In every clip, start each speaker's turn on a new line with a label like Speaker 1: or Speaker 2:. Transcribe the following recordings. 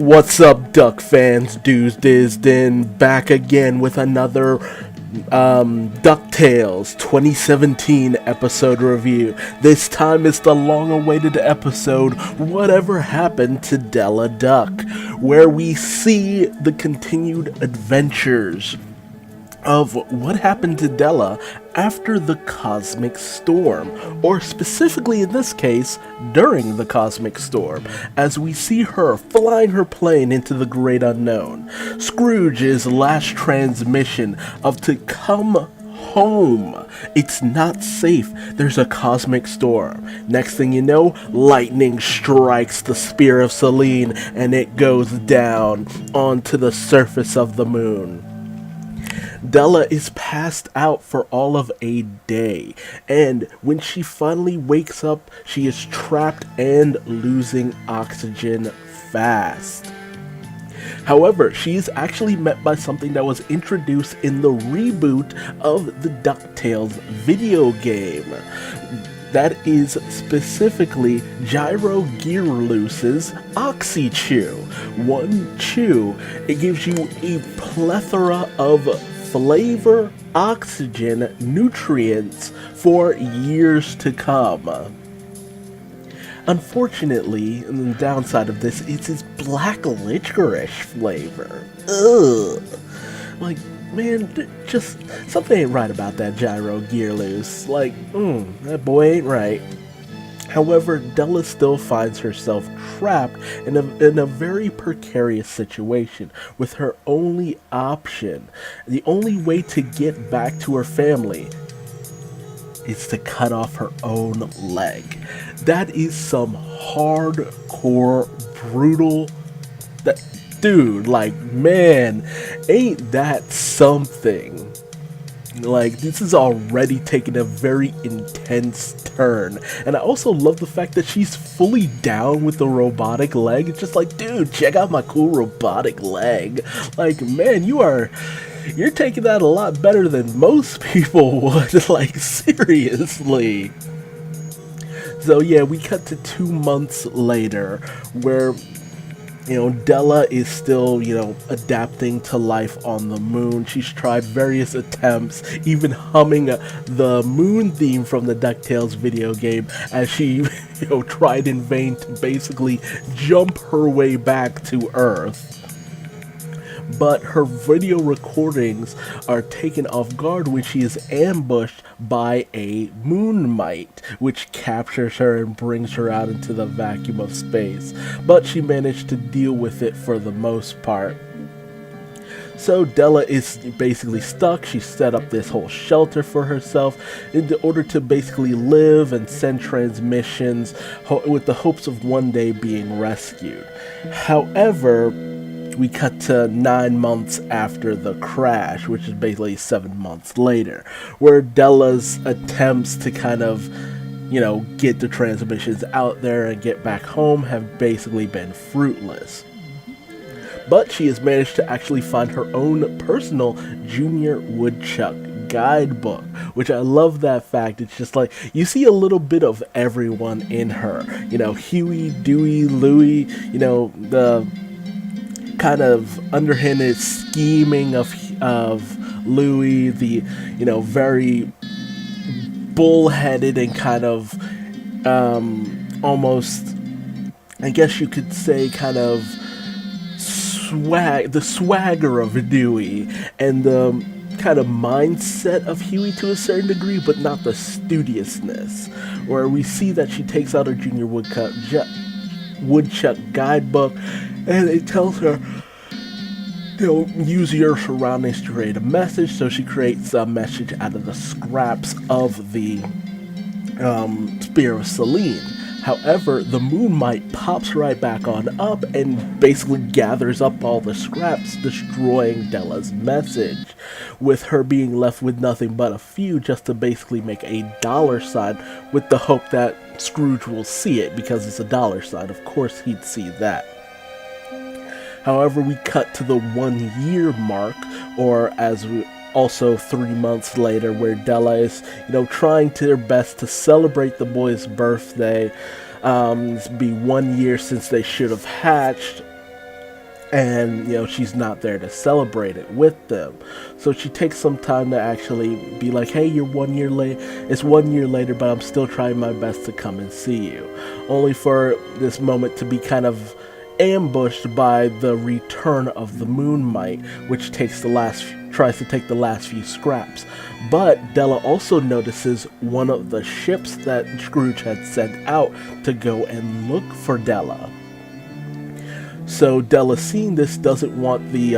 Speaker 1: What's up, Duck fans? Duuz-Diz-Din back again with another DuckTales 2017 episode review. This time it's the long-awaited episode, Whatever Happened to Della Duck, where we see the continued adventures of what happened to Della after the cosmic storm, or specifically in this case, during the cosmic storm, as we see her flying her plane into the great unknown. Scrooge's last transmission of to come home. It's not safe. There's a cosmic storm. Next thing you know, lightning strikes the spear of Selene and it goes down onto the surface of the moon. Della is passed out for all of a day, and when she finally wakes up, she is trapped and losing oxygen fast. However, she is actually met by something that was introduced in the reboot of the DuckTales video game. That is specifically Gyro Gearloose's Oxy Chew. One chew, it gives you a plethora of flavor, oxygen, nutrients for years to come. Unfortunately, the downside of this is its black licorice flavor. Ugh. Like, man, just something ain't right about that Gyro Gearloose. Like, that boy ain't right. However, Della still finds herself trapped in a very precarious situation, with her only option, the only way to get back to her family, is to cut off her own leg. That is some hardcore, brutal... Dude, like, man, ain't that something? Like, this is already taking a very intense turn. And I also love the fact that she's fully down with the robotic leg. It's just like, dude, check out my cool robotic leg. Like, man, you're taking that a lot better than most people would. Like, seriously. So yeah, we cut to 2 months later, where Della is still, adapting to life on the moon. She's tried various attempts, even humming the moon theme from the DuckTales video game, as she, tried in vain to basically jump her way back to Earth. But her video recordings are taken off guard when she is ambushed by a moon mite, which captures her and brings her out into the vacuum of space. But she managed to deal with it for the most part. So Della is basically stuck. She set up this whole shelter for herself in order to basically live and send transmissions with the hopes of one day being rescued. However, we cut to 9 months after the crash, which is basically 7 months later, where Della's attempts to kind of, get the transmissions out there and get back home have basically been fruitless. But she has managed to actually find her own personal Junior Woodchuck guidebook, which I love that fact. It's just like, you see a little bit of everyone in her. Huey, Dewey, Louie, the kind of underhanded scheming of Louie, the very bullheaded and kind of almost, I guess you could say, kind of the swagger of Dewey, and the kind of mindset of Huey to a certain degree, but not the studiousness, where we see that she takes out her Junior Woodchuck guidebook, and it tells her, use your surroundings to create a message. So she creates a message out of the scraps of the spear of Selene. However, the moon mite pops right back on up and basically gathers up all the scraps, destroying Della's message, with her being left with nothing but a few, just to basically make a $sign, with the hope that Scrooge will see it, because it's a $sign. Of course he'd see that. However, we cut to the 1 year mark, or as we also 3 months later, where Della is, trying to her best to celebrate the boy's birthday. It's be 1 year since they should have hatched. and she's not there to celebrate it with them. So she takes some time to actually be like, hey, you're 1 year late, it's 1 year later, but I'm still trying my best to come and see you, only for this moment to be kind of ambushed by the return of the Moon Mite, which tries to take the last few scraps. But Della also notices one of the ships that Scrooge had sent out to go and look for Della. So Della, seeing this, doesn't want the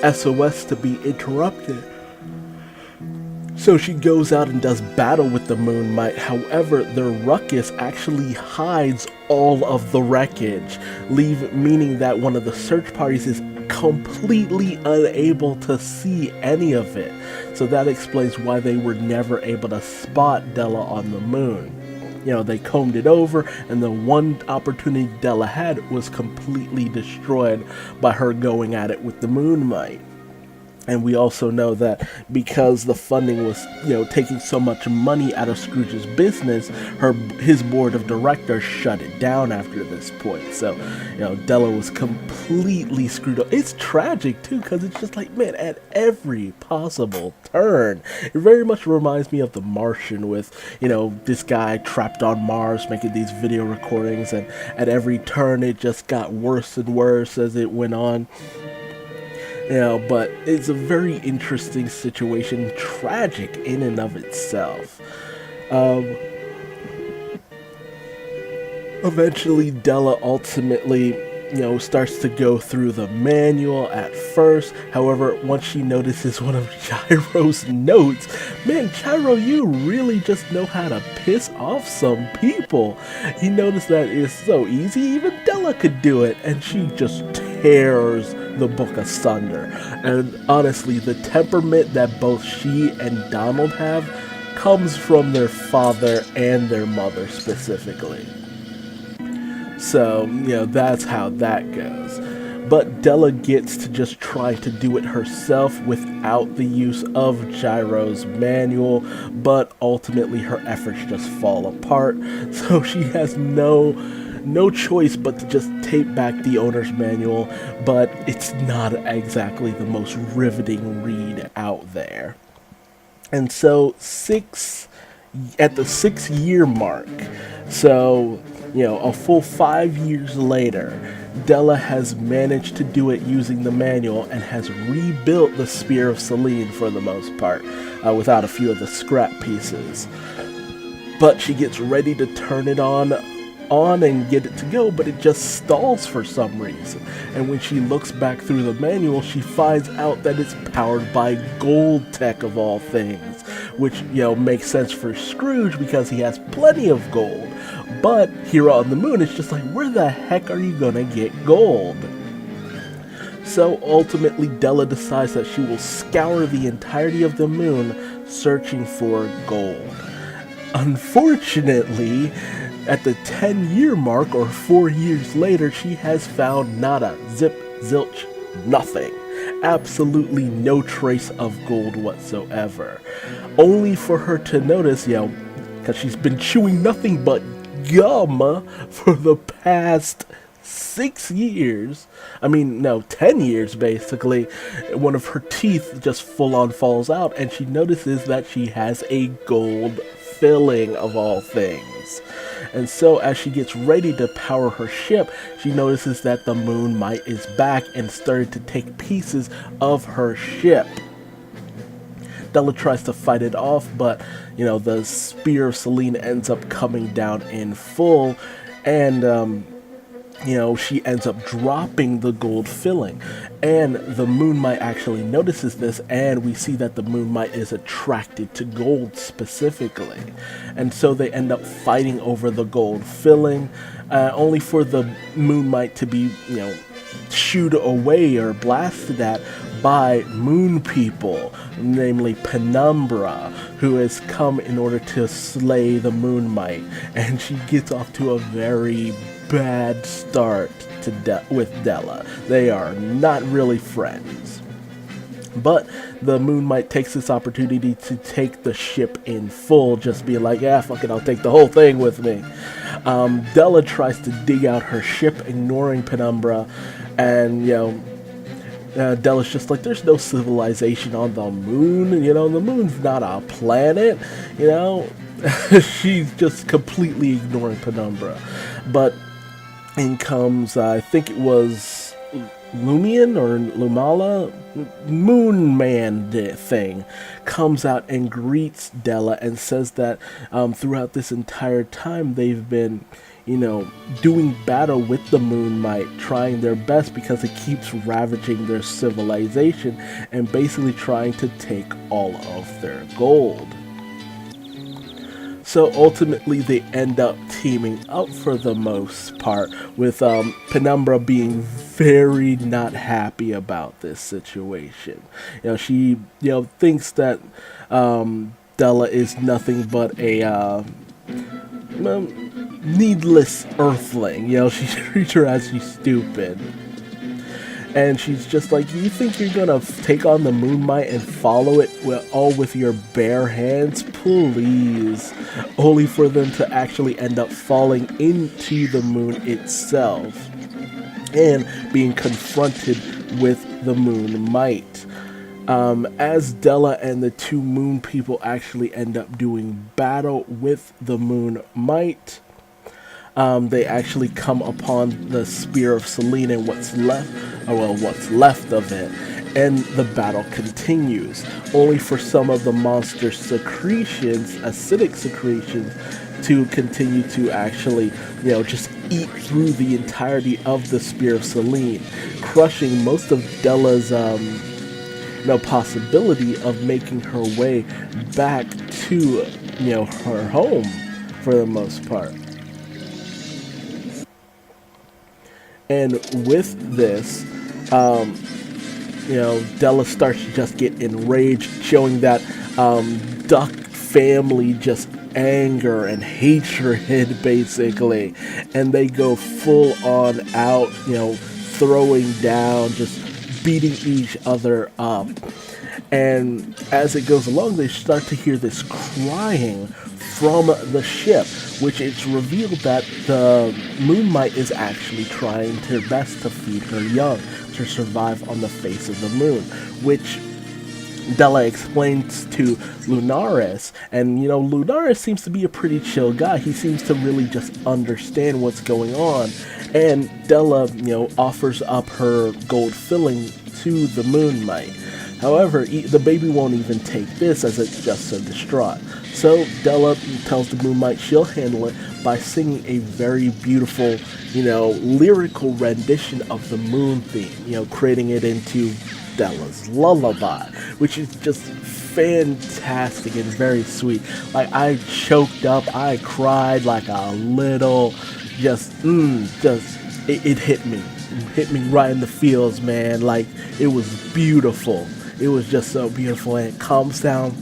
Speaker 1: SOS to be interrupted. So she goes out and does battle with the Moon Mite. However, the ruckus actually hides all of the wreckage, meaning that one of the search parties is completely unable to see any of it. So that explains why they were never able to spot Della on the moon. They combed it over, and the one opportunity Della had was completely destroyed by her going at it with the Moon Mite. And we also know that because the funding was, taking so much money out of Scrooge's business, his board of directors shut it down after this point. So, Della was completely screwed up. It's tragic, too, because it's just like, man, at every possible turn. It very much reminds me of The Martian with, this guy trapped on Mars making these video recordings, and at every turn it just got worse and worse as it went on. But it's a very interesting situation, tragic in and of itself. Eventually, Della ultimately, starts to go through the manual at first. However, once she notices one of Gyro's notes, man, Gyro, you really just know how to piss off some people. He noticed that it's so easy, even Della could do it, and she just tears the book asunder. And honestly, the temperament that both she and Donald have comes from their father and their mother specifically. So, that's how that goes. But Della gets to just try to do it herself without the use of Gyro's manual, but ultimately her efforts just fall apart. So she has no choice but to just tape back the owner's manual, but it's not exactly the most riveting read out there. And so at the 6-year mark, so a full 5 years later, Della has managed to do it using the manual and has rebuilt the Spear of Selene for the most part, without a few of the scrap pieces. But she gets ready to turn it on and get it to go, but it just stalls for some reason. And when she looks back through the manual, she finds out that it's powered by gold tech of all things, which, makes sense for Scrooge because he has plenty of gold. But here on the moon, it's just like, where the heck are you gonna get gold? So ultimately, Della decides that she will scour the entirety of the moon searching for gold. Unfortunately, at the 10-year mark, or 4 years later, she has found nada, zip, zilch, nothing. Absolutely no trace of gold whatsoever. Only for her to notice, because she's been chewing nothing but gum for the past 6 years. 10 years basically. One of her teeth just full on falls out, and she notices that she has a gold filling of all things. And so as she gets ready to power her ship, she notices that the Moon Mite is back and started to take pieces of her ship. Della tries to fight it off, but the Spear of Selene ends up coming down in full, and she ends up dropping the gold filling. And the Moon Mite actually notices this, and we see that the Moon Mite is attracted to gold specifically. And so they end up fighting over the gold filling, only for the Moon Mite to be, shooed away or blasted at by moon people, namely Penumbra, who has come in order to slay the Moon Mite. And she gets off to a very bad start with Della. They are not really friends. But the Moon Knight takes this opportunity to take the ship in full, just being like, yeah, fuck it, I'll take the whole thing with me. Della tries to dig out her ship, ignoring Penumbra, and, Della's just like, there's no civilization on the moon, the moon's not a planet, She's just completely ignoring Penumbra. But in comes, I think it was Lumion or Lumala, Moon Man thing, comes out and greets Della and says that throughout this entire time they've been, doing battle with the Moon Knight, trying their best because it keeps ravaging their civilization and basically trying to take all of their gold. So ultimately they end up teaming up for the most part, with Penumbra being very not happy about this situation. She thinks that Della is nothing but a needless earthling. She treats her as she's stupid. And she's just like, you think you're gonna take on the Moon Knight and follow it all with your bare hands? Please. Only for them to actually end up falling into the moon itself and being confronted with the Moon Knight. As Della and the two moon people actually end up doing battle with the Moon Knight, they actually come upon the Spear of Selene and what's left of it, and the battle continues, only for some of the monster secretions, acidic secretions, to continue to actually, just eat through the entirety of the Spear of Selene, crushing most of Della's, possibility of making her way back to, her home, for the most part. And with this, Della starts to just get enraged, showing that Duck family just anger and hatred, basically. And they go full on out, throwing down, just beating each other up. And as it goes along, they start to hear this crying from the ship, which it's revealed that the Moon Knight is actually trying her best to feed her young to survive on the face of the moon, which Della explains to Lunaris, and Lunaris seems to be a pretty chill guy. He seems to really just understand what's going on, and Della, offers up her gold filling to the Moon Knight. However, the baby won't even take this, as it's just so distraught. So Della tells the Moon Knight she'll handle it by singing a very beautiful, lyrical rendition of the moon theme, creating it into Della's lullaby, which is just fantastic and very sweet. Like, I choked up, I cried like a little, it hit me. It hit me right in the feels, man. Like, it was beautiful. It was just so beautiful, and it calms down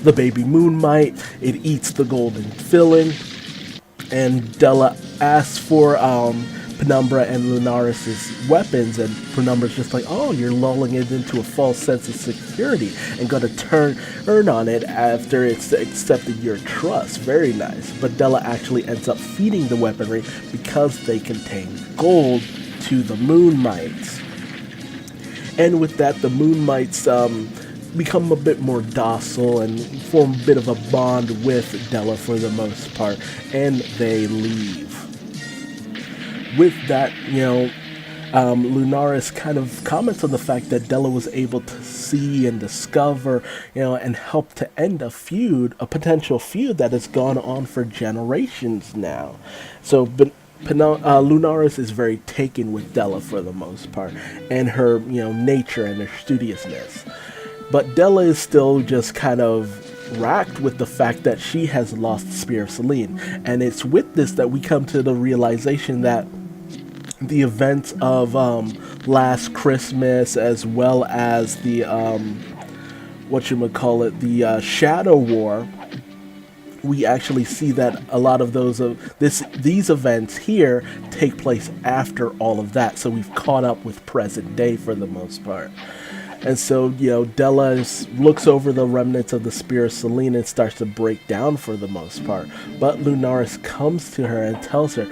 Speaker 1: the baby Moon Knight. It eats the golden filling, and Della asks for Penumbra and Lunaris' weapons, and Penumbra's just like, oh, you're lulling it into a false sense of security and gonna turn on it after it's accepted your trust. Very nice. But Della actually ends up feeding the weaponry because they contain gold to the Moon Knights. And with that, the Moon Knights become a bit more docile and form a bit of a bond with Della for the most part, and they leave. With that, Lunaris kind of comments on the fact that Della was able to see and discover, and help to end a potential feud that has gone on for generations now. So, Lunaris is very taken with Della for the most part, and her, nature and her studiousness. But Della is still just kind of racked with the fact that she has lost the Spear of Selene. And it's with this that we come to the realization that the events of last Christmas, as well as the, the Shadow War, we actually see that a lot of these events here take place after all of that. So we've caught up with present day for the most part. And so, Della looks over the remnants of the spear of Selene and starts to break down for the most part. But Lunaris comes to her and tells her,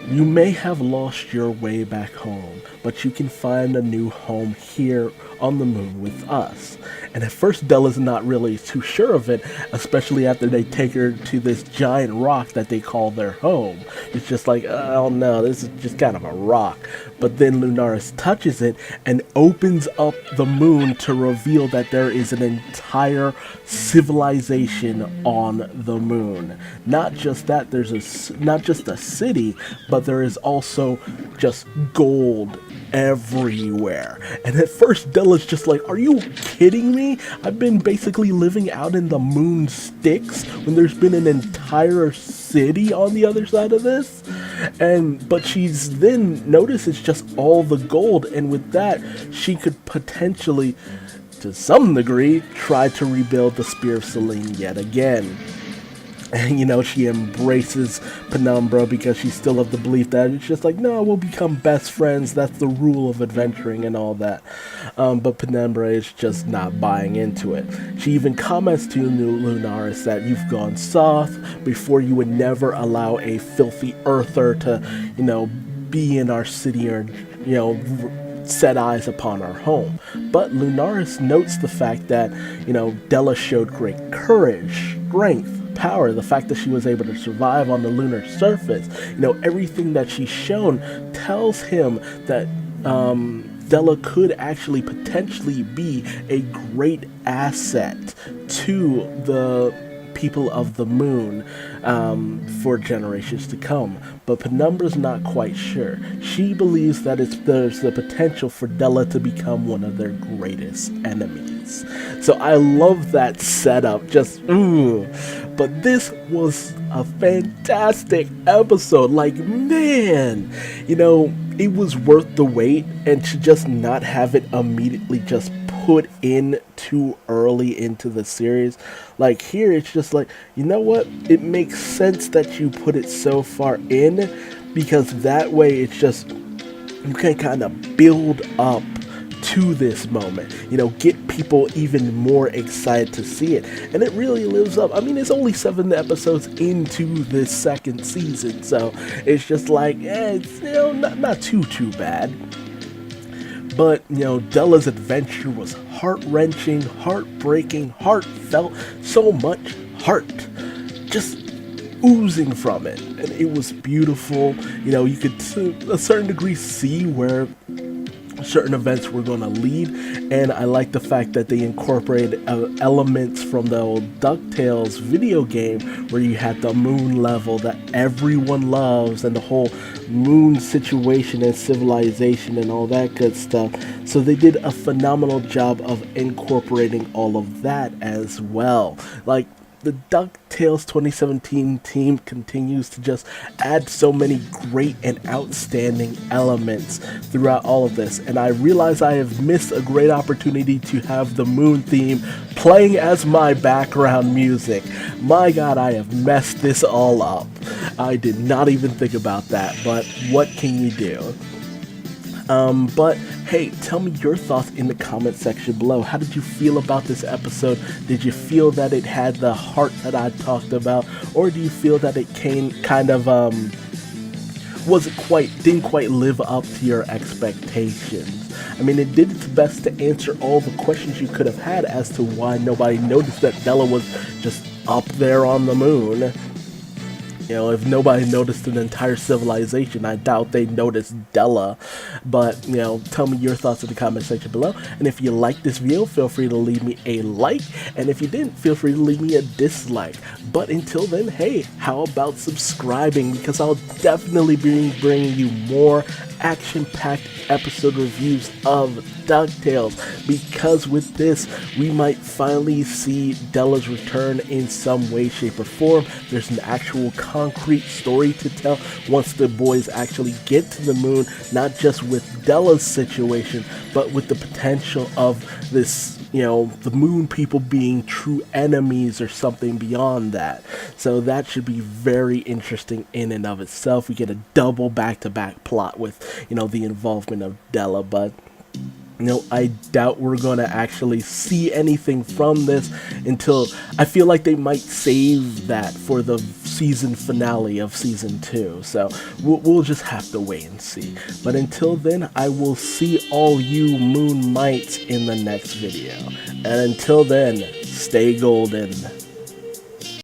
Speaker 1: "You may have lost your way back home, but you can find a new home here on the moon with us." And at first, Della's not really too sure of it, especially after they take her to this giant rock that they call their home. It's just like, oh no, this is just kind of a rock. But then Lunaris touches it and opens up the moon to reveal that there is an entire civilization on the moon. Not just that, not just a city, but there is also just gold everywhere. And at first Della's just like, are you kidding me? I've been basically living out in the moon sticks when there's been an entire city on the other side of this. But she's then notices just all the gold, and with that she could potentially, to some degree, try to rebuild the Spear of Selene yet again. And she embraces Penumbra because she's still of the belief that it's just like, no, we'll become best friends, that's the rule of adventuring and all that. But Penumbra is just not buying into it. She even comments to Lunaris that you've gone soft. Before, you would never allow a filthy earther to, be in our city or, set eyes upon our home. But Lunaris notes the fact that, Della showed great courage, strength, power, the fact that she was able to survive on the lunar surface. Everything that she's shown tells him that Della could actually potentially be a great asset to the people of the moon for generations to come. But Penumbra's not quite sure. She believes that there's the potential for Della to become one of their greatest enemies. So I love that setup, just But this was a fantastic episode. Like, man, it was worth the wait, and to just not have it immediately just put in too early into the series. Like, here it's just like, you know what? It makes sense that you put it so far in, because that way it's just, you can kind of build up to this moment, get people even more excited to see it. And it really lives up. I mean, it's only 7 episodes into this second season, so it's just like, it's, not too bad. But, Della's adventure was heart-wrenching, heartbreaking, heartfelt, so much heart just oozing from it. And it was beautiful. You could, to a certain degree, see where certain events were going to lead, and I like the fact that they incorporated elements from the old DuckTales video game where you had the moon level that everyone loves and the whole moon situation and civilization and all that good stuff. So they did a phenomenal job of incorporating all of that as well. Like, the DuckTales 2017 team continues to just add so many great and outstanding elements throughout all of this. And I realize I have missed a great opportunity to have the moon theme playing as my background music. My God, I have messed this all up. I did not even think about that, but what can you do? But hey, tell me your thoughts in the comment section below. How did you feel about this episode? Did you feel that it had the heart that I talked about? Or do you feel that it didn't quite live up to your expectations? I mean, it did its best to answer all the questions you could have had as to why nobody noticed that Della was just up there on the moon. If nobody noticed an entire civilization, I doubt they noticed Della. But, tell me your thoughts in the comment section below. And if you liked this video, feel free to leave me a like. And if you didn't, feel free to leave me a dislike. But until then, hey, how about subscribing? Because I'll definitely be bringing you more action-packed episode reviews of DuckTales, because with this we might finally see Della's return in some way, shape, or form. There's an actual concrete story to tell once the boys actually get to the moon, not just with Della's situation, but with the potential of this, the moon people being true enemies or something beyond that. So that should be very interesting in and of itself. We get a double back-to-back plot with, the involvement of Della. But You know, I doubt we're going to actually see anything from this until I feel like they might save that for the season finale of season 2. So we'll just have to wait and see. But until then, I will see all you Moon Mites in the next video. And until then, stay golden.